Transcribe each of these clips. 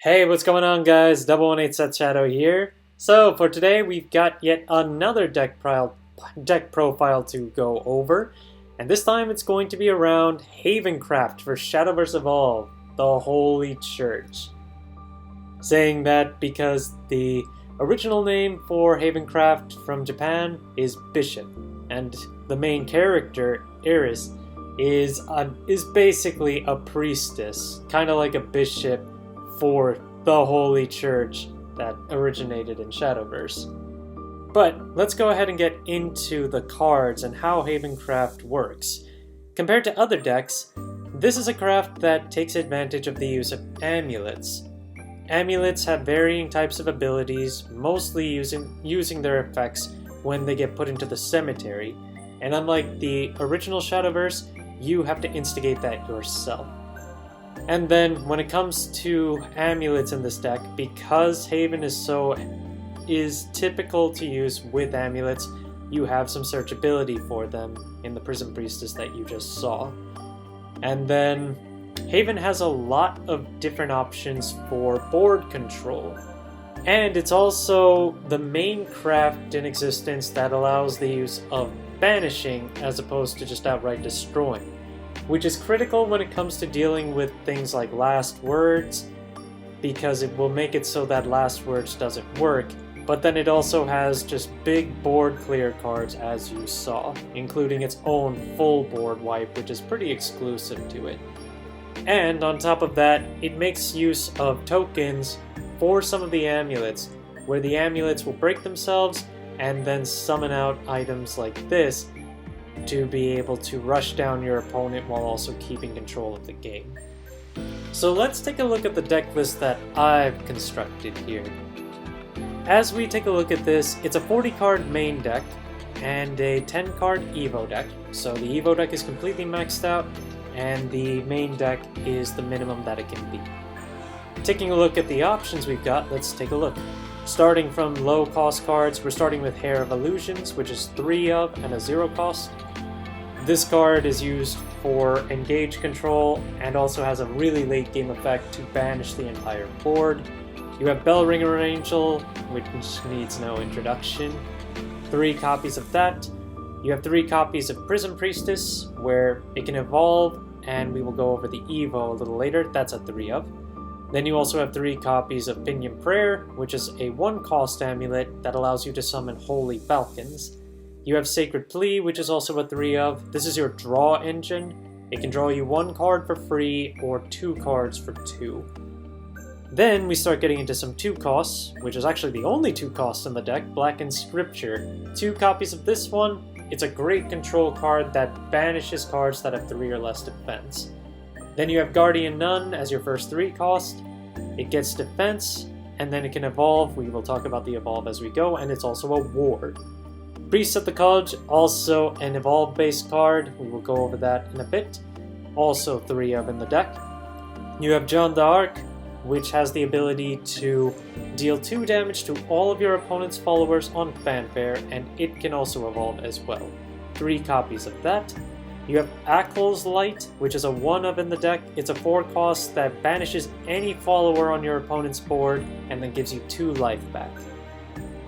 Hey, what's going on, guys? 118 Set Shadow here. So, for today, we've got yet another deck profile to go over, and this time it's going to be around Havencraft for Shadowverse Evolve, the Holy Church. Saying that because the original name for Havencraft from Japan is Bishop, and the main character, Eris, is basically a priestess, kind of like a bishop for the Holy Church that originated in Shadowverse. But let's go ahead and get into the cards and how Havencraft works. Compared to other decks, this is a craft that takes advantage of the use of amulets. Amulets have varying types of abilities, mostly using their effects when they get put into the cemetery, and unlike the original Shadowverse, you have to instigate that yourself. And then, when it comes to amulets in this deck, because Haven is typical to use with amulets, you have some searchability for them in the Prison Priestess that you just saw. And then, Haven has a lot of different options for board control. And it's also the main craft in existence that allows the use of banishing as opposed to just outright destroying, which is critical when it comes to dealing with things like last words, because it will make it so that last words doesn't work, but then it also has just big board clear cards as you saw, including its own full board wipe, which is pretty exclusive to it. And on top of that, it makes use of tokens for some of the amulets, where the amulets will break themselves and then summon out items like this to be able to rush down your opponent while also keeping control of the game. So let's take a look at the deck list that I've constructed here. As we take a look at this, it's a 40 card main deck and a 10 card Evo deck. So the Evo deck is completely maxed out and the main deck is the minimum that it can be. Taking a look at the options we've got, let's take a look. Starting from low cost cards, we're starting with Hair of Illusions, which is 3 of and a 0 cost. This card is used for engage control and also has a really late game effect to banish the entire board. You have Bellringer Angel, which needs no introduction. 3 copies of that. You have 3 copies of Prison Priestess, where it can evolve, and we will go over the Evo a little later. That's a 3 of. Then you also have 3 copies of Pinion Prayer, which is a 1 cost amulet that allows you to summon Holy Falcons. You have Sacred Plea, which is also a 3 of. This is your draw engine. It can draw you 1 card for free or 2 cards for 2. Then we start getting into some 2 costs, which is actually the only 2 costs in the deck, Blackened Scripture. 2 copies of this one. It's a great control card that banishes cards that have 3 or less defense. Then you have Guardian Nun as your first 3 cost. It gets defense, and then it can evolve. We will talk about the evolve as we go, and it's also a ward. Priest of the College, also an evolve-based card. We will go over that in a bit. Also 3 of in the deck. You have Joan d'Arc, which has the ability to deal 2 damage to all of your opponent's followers on Fanfare, and it can also evolve as well. 3 copies of that. You have Akel's Light, which is a 1 of in the deck. It's a 4 cost that banishes any follower on your opponent's board and then gives you 2 life back.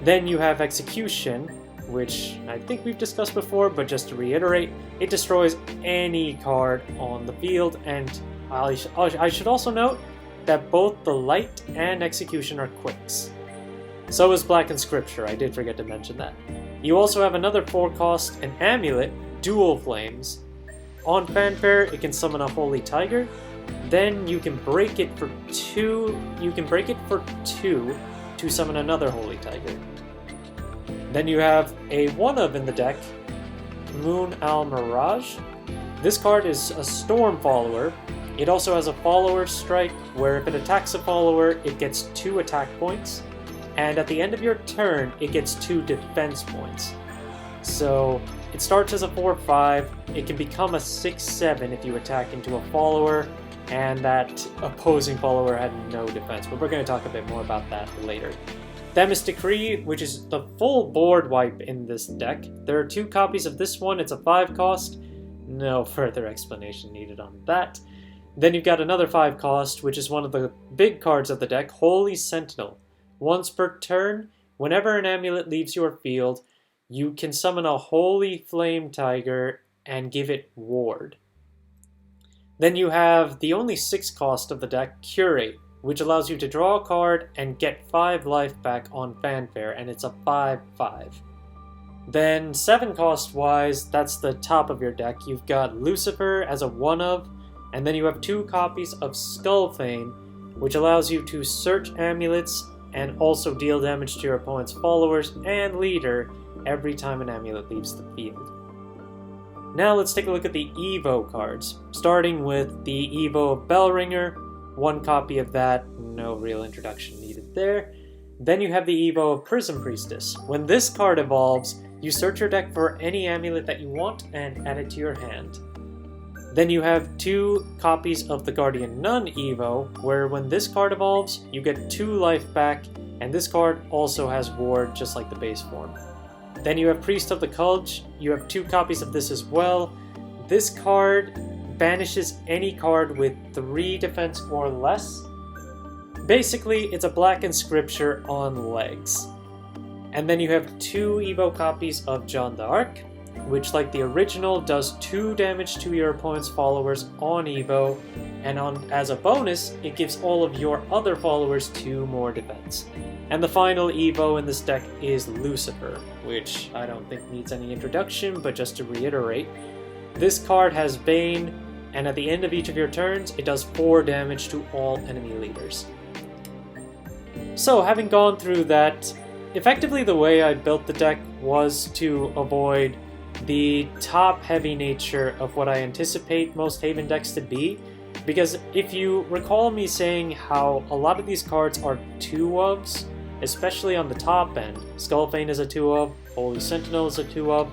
Then you have Execution, which I think we've discussed before, but just to reiterate, it destroys any card on the field, and I should also note that both the Light and Execution are quicks. So is Blackened Scripture, I did forget to mention that. You also have another 4 cost, an amulet, Dual Flames. On Fanfare, it can summon a Holy Tiger. Then you can break it for 2. You can break it for 2 to summon another Holy Tiger. Then you have a 1 of in the deck, Moon Al Mirage. This card is a Storm Follower. It also has a Follower Strike, where if it attacks a follower, it gets 2 attack points. And at the end of your turn, it gets 2 defense points. So it starts as a 4-5, it can become a 6-7 if you attack into a follower, and that opposing follower had no defense, but we're going to talk a bit more about that later. Themis Decree, which is the full board wipe in this deck. There are 2 copies of this one, it's a 5 cost. No further explanation needed on that. Then you've got another 5 cost, which is one of the big cards of the deck, Holy Sentinel. Once per turn, whenever an amulet leaves your field, you can summon a Holy Flame Tiger and give it Ward. Then you have the only 6 cost of the deck, Curate, which allows you to draw a card and get 5 life back on Fanfare, and it's a 5/5. Then 7 cost wise, that's the top of your deck. You've got Lucifer as a 1-of, and then you have 2 copies of Skullfane, which allows you to search amulets and also deal damage to your opponent's followers and leader every time an amulet leaves the field. Now let's take a look at the Evo cards, starting with the Evo of Bellringer, 1 copy of that, no real introduction needed there. Then you have the Evo of Prism Priestess. When this card evolves, you search your deck for any amulet that you want and add it to your hand. Then you have 2 copies of the Guardian Nun Evo, where when this card evolves, you get 2 life back, and this card also has Ward, just like the base form. Then you have Priest of the Culj. You have 2 copies of this as well. This card banishes any card with 3 defense or less. Basically, it's a blackened scripture on legs. And then you have 2 Evo copies of Jeanne d'Arc, which, like the original, does 2 damage to your opponent's followers on Evo, and as a bonus, it gives all of your other followers 2 more defense. And the final Evo in this deck is Lucifer, which I don't think needs any introduction, but just to reiterate, this card has Bane, and at the end of each of your turns, it does 4 damage to all enemy leaders. So, having gone through that, effectively the way I built the deck was to avoid the top-heavy nature of what I anticipate most Haven decks to be, because if you recall me saying how a lot of these cards are 2-ofs, especially on the top end, Skullfane is a 2-of, Holy Sentinel is a 2-of,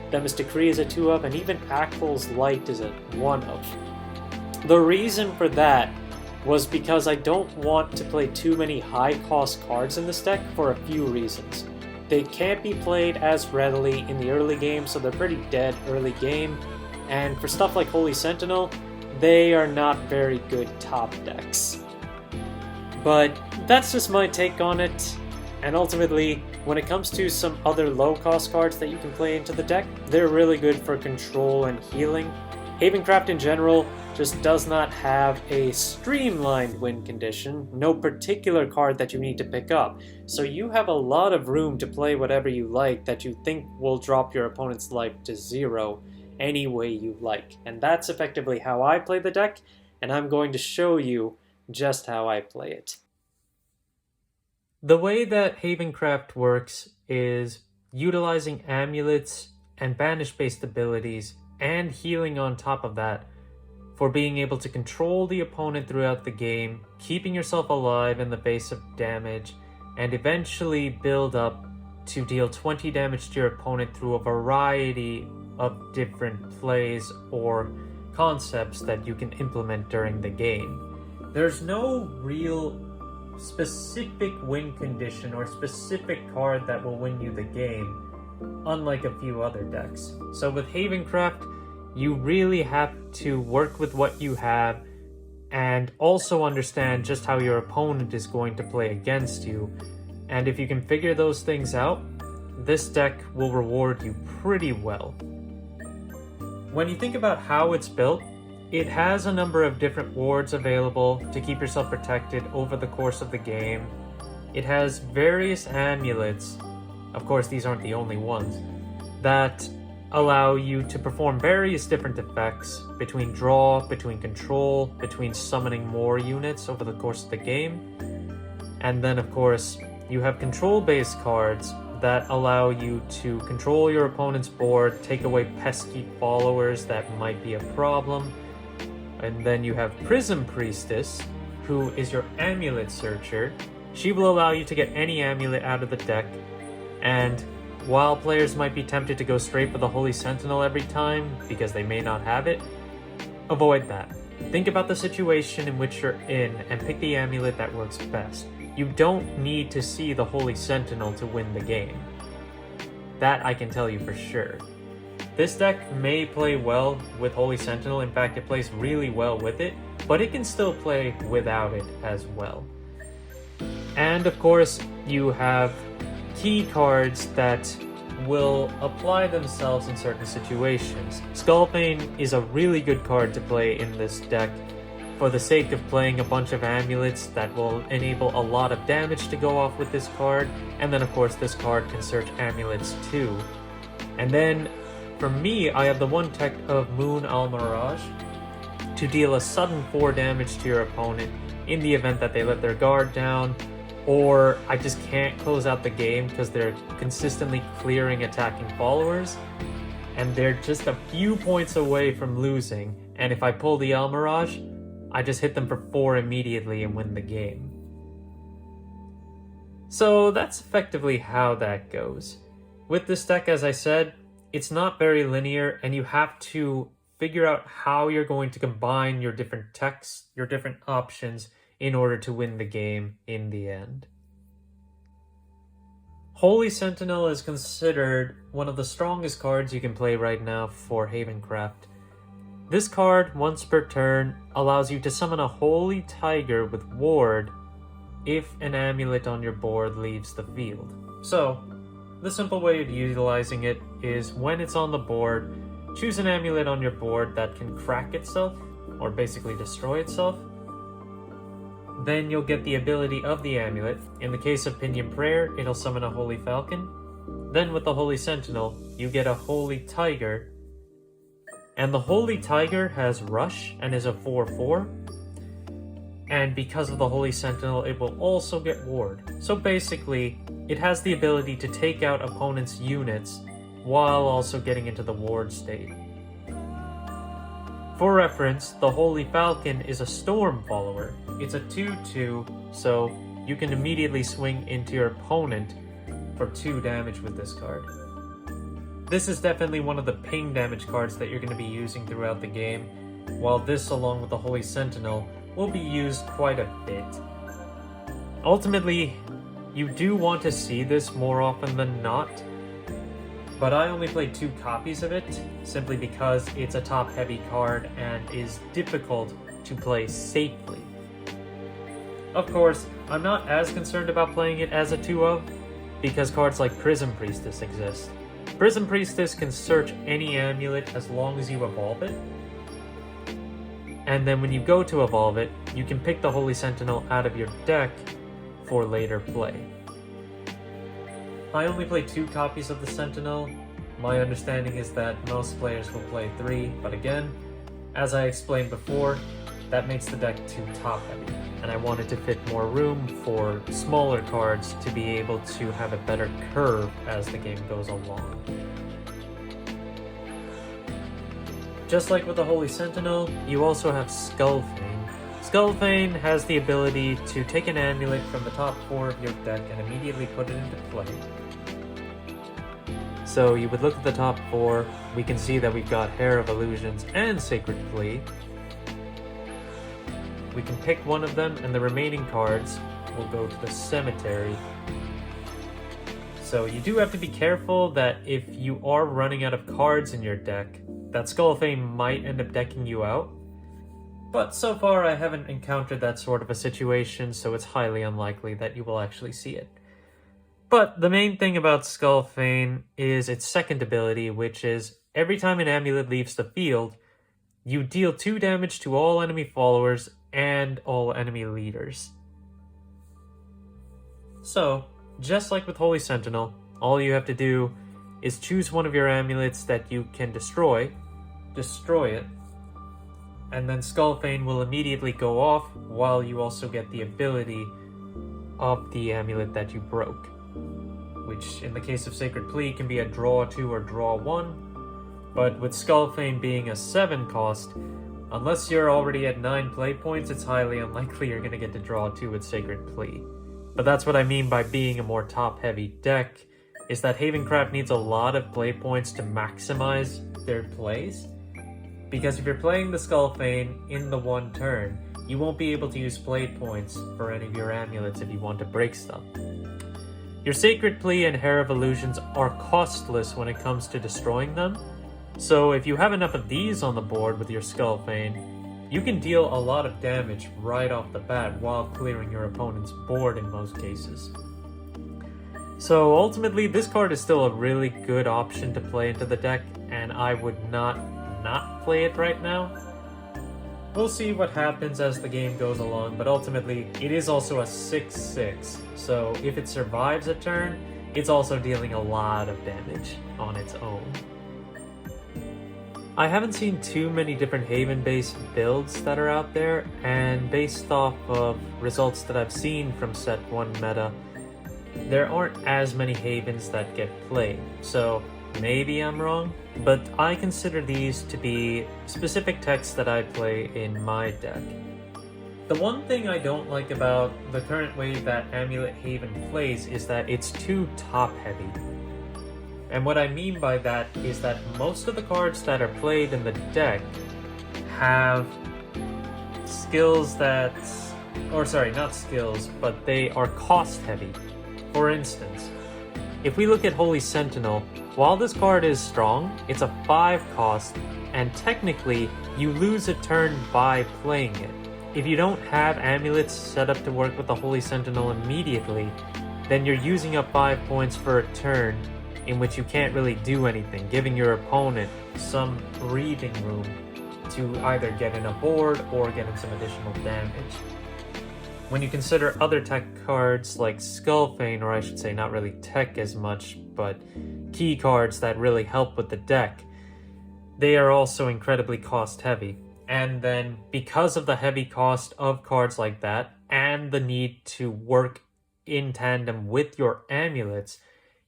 Themis Decree is a 2-of, and even Axel's Light is a 1-of. The reason for that was because I don't want to play too many high-cost cards in this deck for a few reasons. They can't be played as readily in the early game, so they're pretty dead early game, and for stuff like Holy Sentinel, they are not very good top decks. But that's just my take on it, and ultimately, when it comes to some other low-cost cards that you can play into the deck, they're really good for control and healing. Havencraft in general just does not have a streamlined win condition, no particular card that you need to pick up, so you have a lot of room to play whatever you like that you think will drop your opponent's life to 0 any way you like. And that's effectively how I play the deck, and I'm going to show you just how I play it. The way that Havencraft works is utilizing amulets and banish-based abilities and healing on top of that for being able to control the opponent throughout the game, keeping yourself alive in the face of damage, and eventually build up to deal 20 damage to your opponent through a variety of different plays or concepts that you can implement during the game. There's no real specific win condition or specific card that will win you the game, unlike a few other decks. So with Havencraft, you really have to work with what you have and also understand just how your opponent is going to play against you. And if you can figure those things out, this deck will reward you pretty well. When you think about how it's built, it has a number of different wards available to keep yourself protected over the course of the game. It has various amulets, of course these aren't the only ones, that allow you to perform various different effects between draw, between control, between summoning more units over the course of the game. And then of course, you have control-based cards that allow you to control your opponent's board, take away pesky followers that might be a problem. And then you have Prism Priestess, who is your amulet searcher. She will allow you to get any amulet out of the deck, and while players might be tempted to go straight for the Holy Sentinel every time because they may not have it, avoid that. Think about the situation in which you're in and pick the amulet that works best. You don't need to see the Holy Sentinel to win the game. That I can tell you for sure. This deck may play well with Holy Sentinel, in fact it plays really well with it, but it can still play without it as well. And of course, you have key cards that will apply themselves in certain situations. Skullbane is a really good card to play in this deck for the sake of playing a bunch of amulets that will enable a lot of damage to go off with this card, and then of course this card can search amulets too. And then for me, I have the one tech of Moon Almirage to deal a sudden 4 damage to your opponent in the event that they let their guard down, or I just can't close out the game because they're consistently clearing attacking followers, and they're just a few points away from losing, and if I pull the Almirage, I just hit them for 4 immediately and win the game. So that's effectively how that goes. With this deck, as I said, it's not very linear, and you have to figure out how you're going to combine your different techs, your different options, in order to win the game in the end. Holy Sentinel is considered one of the strongest cards you can play right now for Havencraft. This card, once per turn, allows you to summon a Holy Tiger with Ward if an amulet on your board leaves the field. So, the simple way of utilizing it is when it's on the board, choose an amulet on your board that can crack itself, or basically destroy itself. Then you'll get the ability of the amulet. In the case of Pinion Prayer, it'll summon a Holy Falcon. Then with the Holy Sentinel, you get a Holy Tiger. And the Holy Tiger has Rush and is a 4/4. And because of the Holy Sentinel, it will also get Ward. So basically, it has the ability to take out opponents' units while also getting into the Ward state. For reference, the Holy Falcon is a Storm follower. It's a 2/2, so you can immediately swing into your opponent for 2 damage with this card. This is definitely one of the ping damage cards that you're going to be using throughout the game, while this, along with the Holy Sentinel, will be used quite a bit. Ultimately, you do want to see this more often than not, but I only played 2 copies of it, simply because it's a top-heavy card and is difficult to play safely. Of course, I'm not as concerned about playing it as a 2-of, because cards like Prism Priestess exist. Prism Priestess can search any amulet as long as you evolve it, and then when you go to evolve it, you can pick the Holy Sentinel out of your deck for later play. I only played 2 copies of the Sentinel. My understanding is that most players will play 3, but again, as I explained before, that makes the deck too top heavy, and I wanted to fit more room for smaller cards to be able to have a better curve as the game goes along. Just like with the Holy Sentinel, you also have Skullbane. Skullbane has the ability to take an amulet from the top 4 of your deck and immediately put it into play. So you would look at the top 4, we can see that we've got Hair of Illusions and Sacred Plea. We can pick one of them, and the remaining cards will go to the cemetery. So you do have to be careful that if you are running out of cards in your deck, that Skullbane might end up decking you out. But so far I haven't encountered that sort of a situation, so it's highly unlikely that you will actually see it. But the main thing about Skullbane is its second ability, which is every time an amulet leaves the field, you deal 2 damage to all enemy followers and all enemy leaders. So, just like with Holy Sentinel, all you have to do is choose one of your amulets that you can destroy it, and then Skullbane will immediately go off while you also get the ability of the amulet that you broke, which in the case of Sacred Plea can be a draw 2 or draw 1, but with Skullbane being a 7 cost, unless you're already at 9 play points, it's highly unlikely you're going to get to draw 2 with Sacred Plea. But that's what I mean by being a more top-heavy deck, is that Havencraft needs a lot of play points to maximize their plays. Because if you're playing the Skullbane in the one turn, you won't be able to use play points for any of your amulets if you want to break stuff. Your Sacred Plea and Hair of Illusions are costless when it comes to destroying them, So if you have enough of these on the board with your Skullfane, you can deal a lot of damage right off the bat while clearing your opponent's board in most cases. So ultimately, this card is still a really good option to play into the deck, and I would not play it right now. We'll see what happens as the game goes along, but ultimately, it is also a 6/6, so if it survives a turn, it's also dealing a lot of damage on its own. I haven't seen too many different Haven-based builds that are out there, and based off of results that I've seen from Set 1 meta, there aren't as many Havens that get played, so maybe I'm wrong, but I consider these to be specific techs that I play in my deck. The one thing I don't like about the current way that Amulet Haven plays is that it's too top-heavy. And what I mean by that is that most of the cards that are played in the deck have skills that... or sorry, not skills, but they are cost-heavy. For instance, if we look at Holy Sentinel, while this card is strong, it's a 5 cost, and technically, you lose a turn by playing it. If you don't have amulets set up to work with the Holy Sentinel immediately, then you're using up 5 points for a turn in which you can't really do anything, giving your opponent some breathing room to either get in a board or get in some additional damage. When you consider other tech cards like Skullfane, or I should say not really tech as much, but key cards that really help with the deck, they are also incredibly cost heavy. And then because of the heavy cost of cards like that, and the need to work in tandem with your amulets,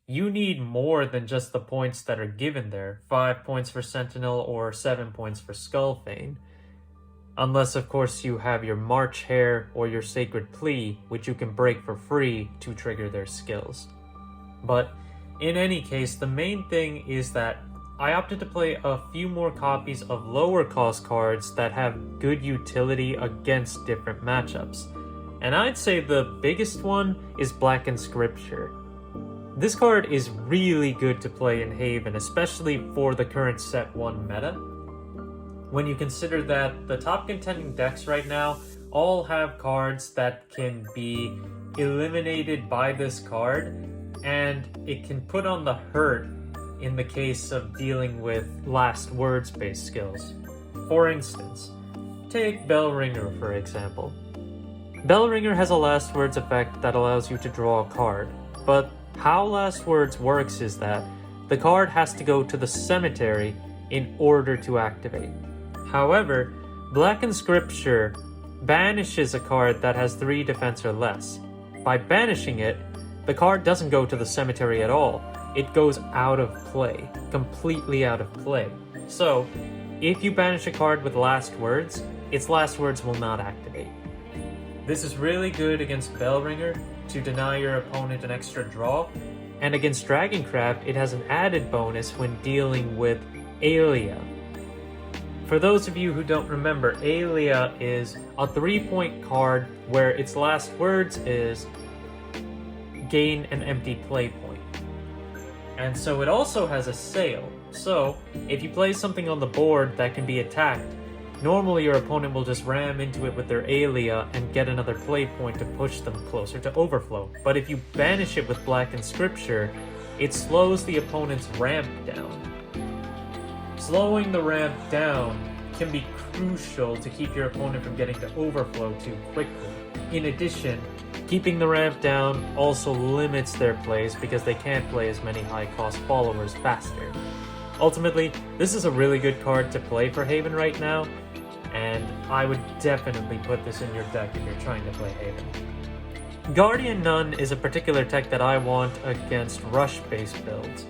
you need more than just the points that are given there. 5 points for Sentinel or 7 points for Skullfane. Unless, of course, you have your March Hare or your Sacred Plea, which you can break for free to trigger their skills. But in any case, the main thing is that I opted to play a few more copies of lower cost cards that have good utility against different matchups. And I'd say the biggest one is Black Inscripture. This card is really good to play in Haven, especially for the current Set 1 meta. When you consider that the top contending decks right now all have cards that can be eliminated by this card, and it can put on the hurt in the case of dealing with last words based skills. For instance, take Bellringer for example. Bellringer has a last words effect that allows you to draw a card, but how last words works is that the card has to go to the cemetery in order to activate. However, Black Inscripture banishes a card that has 3 defense or less. By banishing it, the card doesn't go to the cemetery at all. It goes out of play, completely out of play. So, if you banish a card with last words, its last words will not activate. This is really good against Bellringer to deny your opponent an extra draw, and against Dragoncraft, it has an added bonus when dealing with Aelia. For those of you who don't remember, Aelia is a 3-point card where its last words is gain an empty play point. And so it also has a sail. So if you play something on the board that can be attacked, normally your opponent will just ram into it with their Aelia and get another play point to push them closer to overflow. But if you banish it with Black Inscripture, it slows the opponent's ramp down. Slowing the ramp down can be crucial to keep your opponent from getting to overflow too quickly. In addition, keeping the ramp down also limits their plays because they can't play as many high-cost followers faster. Ultimately, this is a really good card to play for Haven right now, and I would definitely put this in your deck if you're trying to play Haven. Guardian Nun is a particular tech that I want against rush-based builds.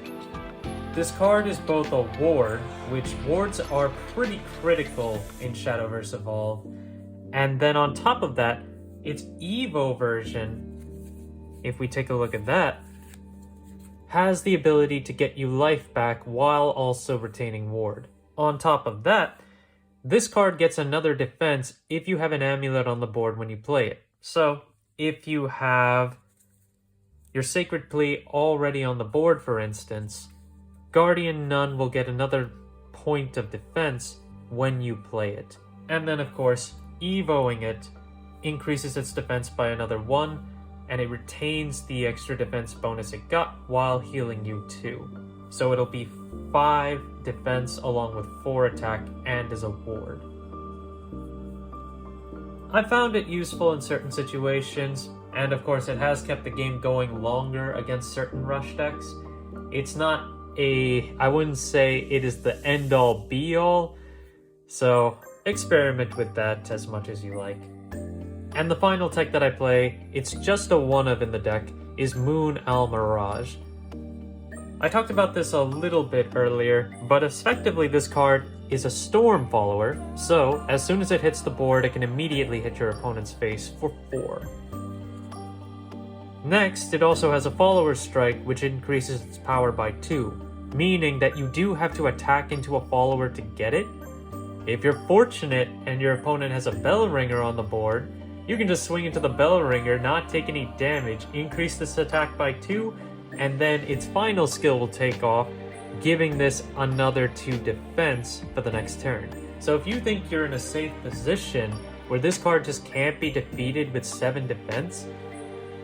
This card is both a ward, which wards are pretty critical in Shadowverse Evolve, and then on top of that, its Evo version, if we take a look at that, has the ability to get you life back while also retaining ward. On top of that, this card gets another defense if you have an amulet on the board when you play it. So, if you have your Sacred Plea already on the board, for instance, Guardian Nun will get another point of defense when you play it. And then of course, evoing it increases its defense by another 1, and it retains the extra defense bonus it got while healing you 2. So it'll be 5 defense along with 4 attack and as a ward. I found it useful in certain situations, and of course it has kept the game going longer against certain rush decks. It's not I wouldn't say it is the end-all be-all, so experiment with that as much as you like. And the final tech that I play, it's just a one-of in the deck, is Moon Al Mirage. I talked about this a little bit earlier, but effectively this card is a storm follower, so as soon as it hits the board, it can immediately hit your opponent's face for 4. Next, it also has a follower's strike, which increases its power by 2, meaning that you do have to attack into a follower to get it. If you're fortunate and your opponent has a bell ringer on the board, you can just swing into the bell ringer, not take any damage, increase this attack by 2, and then its final skill will take off, giving this another 2 defense for the next turn. So if you think you're in a safe position where this card just can't be defeated with 7 defense,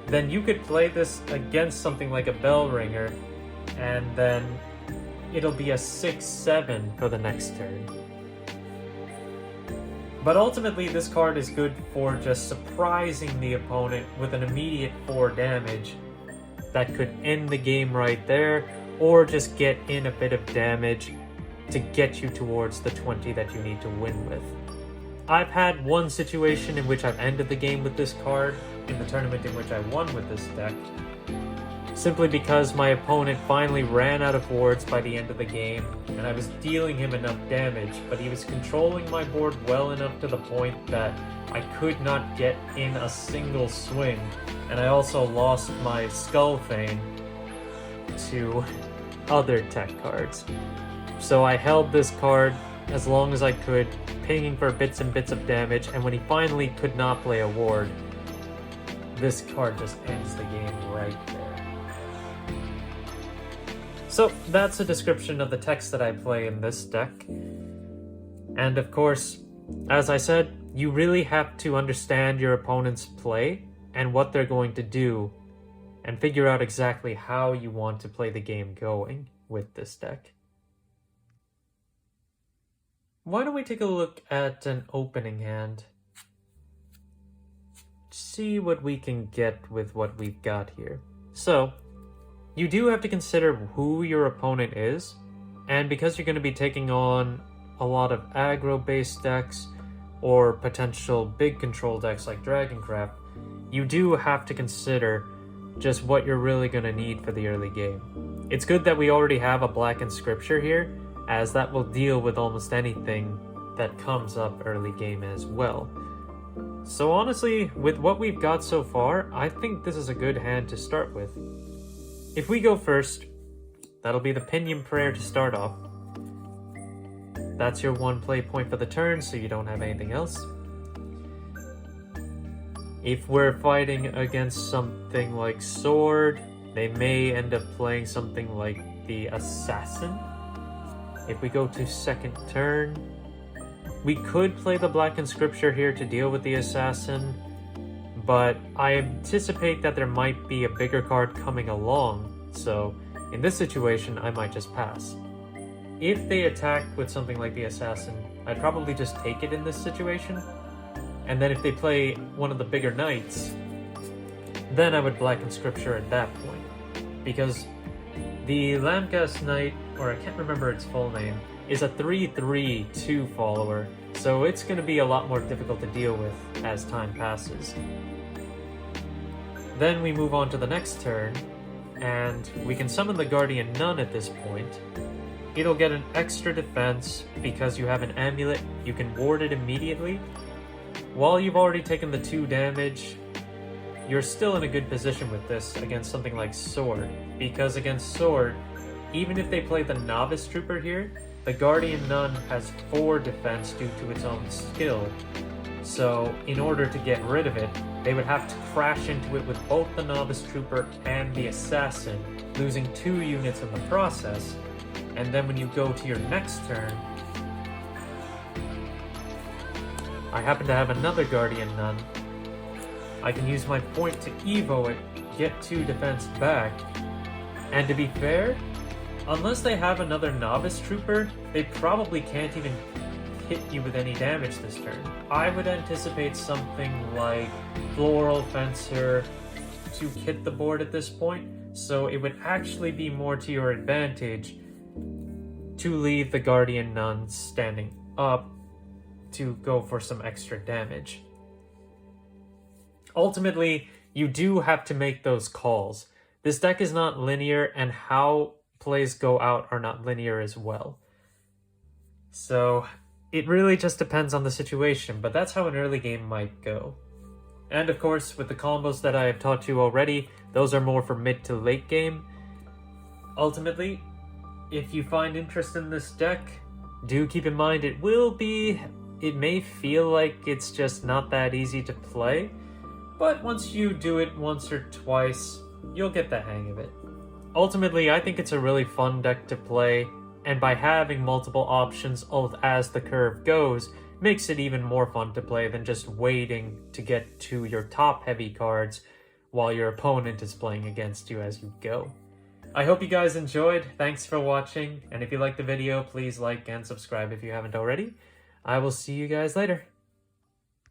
then you could play this against something like a bell ringer, and then it'll be a 6-7 for the next turn. But ultimately, this card is good for just surprising the opponent with an immediate 4 damage that could end the game right there, or just get in a bit of damage to get you towards the 20 that you need to win with. I've had one situation in which I've ended the game with this card, in the tournament in which I won with this deck, simply because my opponent finally ran out of wards by the end of the game, and I was dealing him enough damage, but he was controlling my board well enough to the point that I could not get in a single swing, and I also lost my Skullfane to other tech cards. So I held this card as long as I could, pinging for bits and bits of damage, and when he finally could not play a ward, this card just ends the game right there. So that's a description of the techs that I play in this deck. And of course, as I said, you really have to understand your opponent's play and what they're going to do, and figure out exactly how you want to play the game going with this deck. Why don't we take a look at an opening hand? See what we can get with what we've got here. So, you do have to consider who your opponent is, and because you're going to be taking on a lot of aggro-based decks, or potential big control decks like Dragoncraft, you do have to consider just what you're really going to need for the early game. It's good that we already have a Blackened Scripture here, as that will deal with almost anything that comes up early game as well. So honestly, with what we've got so far, I think this is a good hand to start with. If we go first, that'll be the Pinion Prayer to start off. That's your 1 play point for the turn, so you don't have anything else. If we're fighting against something like Sword, they may end up playing something like the Assassin. If we go to second turn, we could play the Blackened Scripture here to deal with the Assassin, but I anticipate that there might be a bigger card coming along, so in this situation I might just pass. If they attack with something like the Assassin, I'd probably just take it in this situation, and then if they play one of the bigger knights, then I would Blackened Scripture at that point, because the Lamcast Knight, or I can't remember its full name, is a 3/3/2 follower, so it's going to be a lot more difficult to deal with as time passes. Then we move on to the next turn, and we can summon the Guardian Nun at this point. It'll get an extra defense because you have an amulet, you can ward it immediately. While you've already taken the 2 damage, you're still in a good position with this against something like Sword, because against Sword, even if they play the Novice Trooper here, the Guardian Nun has 4 defense due to its own skill, so in order to get rid of it, they would have to crash into it with both the Novice Trooper and the Assassin, losing 2 units in the process, and then when you go to your next turn, I happen to have another Guardian Nun. I can use my point to Evo it, get 2 defense back, and to be fair, unless they have another Novice Trooper, they probably can't even hit you with any damage this turn. I would anticipate something like Floral Fencer to hit the board at this point, so it would actually be more to your advantage to leave the Guardian Nuns standing up to go for some extra damage. Ultimately, you do have to make those calls. This deck is not linear, and how plays go out are not linear as well. So it really just depends on the situation, but that's how an early game might go. And of course, with the combos that I have taught you already, those are more for mid to late game. Ultimately, if you find interest in this deck, do keep in mind it may feel like it's just not that easy to play, but once you do it once or twice, you'll get the hang of it. Ultimately, I think it's a really fun deck to play, and by having multiple options as the curve goes, makes it even more fun to play than just waiting to get to your top heavy cards while your opponent is playing against you as you go. I hope you guys enjoyed. Thanks for watching, and if you liked the video, please like and subscribe if you haven't already. I will see you guys later.